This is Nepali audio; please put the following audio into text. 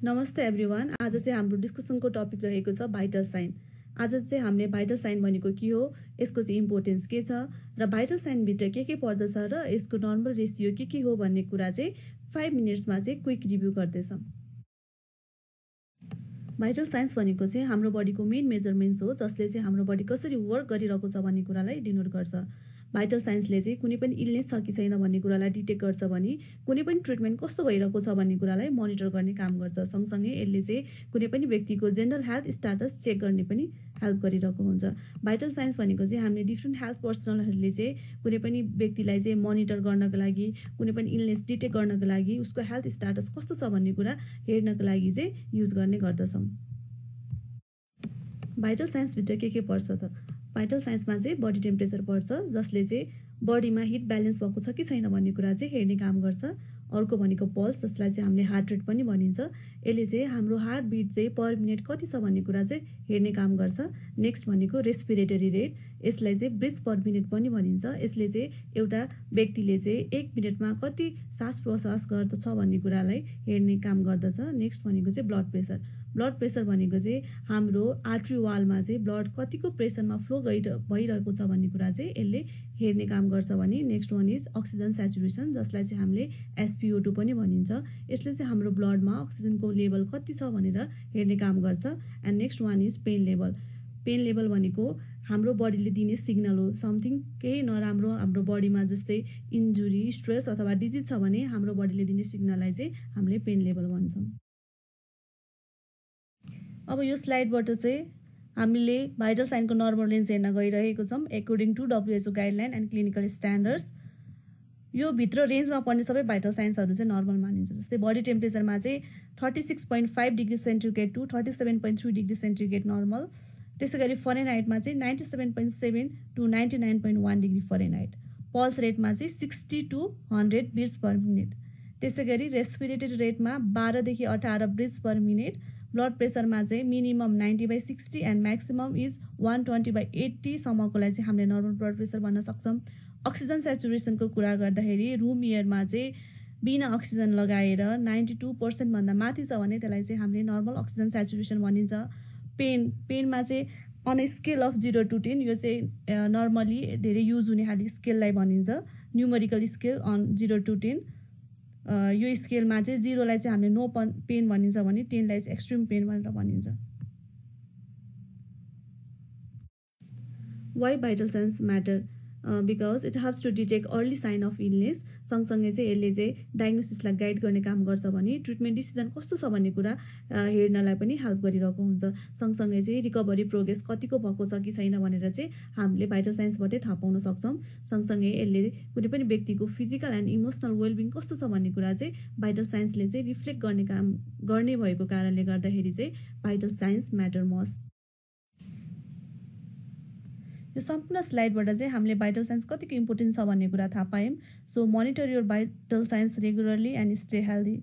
नमस्ते एभ्रिवान। आज चाहिँ हाम्रो डिस्कसनको टपिक रहेको छ भाइटल साइन। आज चाहिँ हामीले भाइटल साइन भनेको के हो, यसको चाहिँ इम्पोर्टेन्स के छ र भाइटल साइनभित्र के पर्दछ र यसको नर्मल रेसियो के हो भन्ने कुरा चाहिँ 5 मिनट्समा चाहिँ क्विक रिभ्यू गर्दैछौँ। भाइटल साइन्स भनेको चाहिँ हाम्रो बडीको मेन मेजरमेन्ट्स हो, जसले चाहिँ हाम्रो बडी कसरी वर्क गरिरहेको छ भन्ने कुरालाई डिनोट गर्छ। भाइटल साइन्सले चाहिँ कुनै पनि इलनेस छ कि छैन भन्ने कुरालाई डिटेक्ट गर्छ भने कुनै पनि ट्रिटमेन्ट कस्तो भइरहेको छ भन्ने कुरालाई मोनिटर गर्ने काम गर्छ। सँगसँगै यसले चाहिँ कुनै पनि व्यक्तिको जेनरल हेल्थ स्टाटस चेक गर्ने पनि हेल्प गरिरहेको हुन्छ। भाइटल साइन्स भनेको चाहिँ हामीले डिफ्रेन्ट हेल्थ पर्सनलहरूले चाहिँ कुनै पनि व्यक्तिलाई चाहिँ मोनिटर गर्नको लागि, कुनै पनि इलनेस डिटेक्ट गर्नको लागि, उसको हेल्थ स्टाटस कस्तो छ भन्ने कुरा हेर्नको लागि चाहिँ युज गर्ने गर्दछौँ। भाइटल साइन्सभित्र के पर्छ त? भाइटल साइन्समा चाहिँ बडी टेम्परेचर पर्छ, जसले चाहिँ बडीमा हिट ब्यालेन्स भएको छ कि छैन भन्ने कुरा चाहिँ हेर्ने काम गर्छ। अर्को भनेको पल्स, जसलाई चाहिँ हामीले हार्ट रेट पनि भनिन्छ। यसले चाहिँ हाम्रो हार्ट बिट चाहिँ पर मिनट कति छ भन्ने कुरा चाहिँ हेर्ने काम गर्छ। नेक्स्ट भनेको रेस्पिरेटरी रेट, यसलाई चाहिँ ब्रिथ पर मिनट पनि भनिन्छ। यसले चाहिँ एउटा व्यक्तिले चाहिँ 1 मिनटमा कति सास प्रश्वास गर्दछ भन्ने कुरालाई हेर्ने काम गर्दछ। नेक्स्ट भनेको चाहिँ ब्लड प्रेसर। ब्लड प्रेसर भनेको चाहिँ हाम्रो आर्ट्री वालमा चाहिँ ब्लड कतिको प्रेसरमा फ्लो भइरहेको छ भन्ने कुरा चाहिँ यसले हेर्ने काम गर्छ भने next one is oxygen saturation, जसलाई चाहिँ हामीले SpO2 पनि भनिन्छ। यसले चाहिँ हाम्रो ब्लडमा अक्सिजनको लेभल कति छ भनेर हेर्ने काम गर्छ। And next one is pain level. Pain level भनेको हाम्रो बडीले दिने सिग्नल हो, समथिङ केही नराम्रो हाम्रो बडीमा जस्तै इन्जुरी, स्ट्रेस अथवा डिजिज छ भने हाम्रो बडीले दिने सिग्नललाई चाहिँ हामीले पेन लेभल भन्छौँ। अब यो स्लाइडबाट चाहिँ हामीले भाइटल साइनको नर्मल रेन्ज हेर्न गइरहेको छौँ according to WHO guideline and clinical standards. यो भित्र रेन्जमा पर्ने सबै भाइटल साइन्सहरू चाहिँ नर्मल मानिन्छ। जस्तै बडी टेम्परेचरमा चाहिँ 36.5 degree centigrade to 37.3 degree centigrade normal. त्यसै गरी फरेनहाइटमा चाहिँ 97.7 टु 99.1 डिग्री फरेनहाइट। पल्स रेटमा चाहिँ 60 टु 100 बिट्स पर मिनट। त्यसै गरी रेस्पिरेटरी रेटमा 12 देखि 18 बिट्स पर मिनट। ब्लड प्रेसरमा चाहिँ मिनिमम 90/60 एन्ड म्याक्सिमम इज 120/80 सम्मकोलाई चाहिँ हामीले नर्मल ब्लड प्रेसर भन्न सक्छौँ। अक्सिजन सेचुरेसनको कुरा गर्दाखेरि रुम एयरमा चाहिँ बिना अक्सिजन लगाएर 92% भन्दा माथि छ भने त्यसलाई चाहिँ हामीले नर्मल अक्सिजन सेचुरेसन भनिन्छ। पेनमा चाहिँ on a scale of 0 to 10, यो चाहिँ नर्मली धेरै युज हुने खालि स्केललाई भनिन्छ, न्युमेरिकल स्केल अन 0 to 10। यो स्केलमा चाहिँ 0लाई चाहिँ हामीले नो पेन भनिन्छ भने 10लाई चाहिँ एक्सट्रिम पेन भनेर भनिन्छ। Why vital signs matter? Because it helps to detect early sign of illness. सँगसँगै चाहिँ यसले चाहिँ डायग्नोसिसलाई गाइड गर्ने काम गर्छ भने ट्रिटमेन्ट डिसिजन कस्तो छ भन्ने कुरा हेर्नलाई पनि हेल्प गरिरहेको हुन्छ। सँगसँगै चाहिँ रिकभरी प्रोग्रेस कतिको भएको छ कि छैन भनेर चाहिँ हामीले भाइटल साइन्सबाटै थाहा पाउन सक्छौँ। सँगसँगै यसले कुनै पनि व्यक्तिको फिजिकल एन्ड इमोसनल वेलबिङ कस्तो छ भन्ने कुरा चाहिँ भाइटल साइन्सले चाहिँ रिफ्लेक्ट गर्ने काम गर्ने भएको कारणले गर्दाखेरि चाहिँ भाइटल साइन्स म्याटर मस्ट। यो सम्पूर्ण स्लाइडबाट चाहिँ हामीले भाइटल साइन्स कतिको इम्पोर्टेन्ट छ भन्ने कुरा थाहा पायौँ। So monitor your vital science regularly and stay healthy.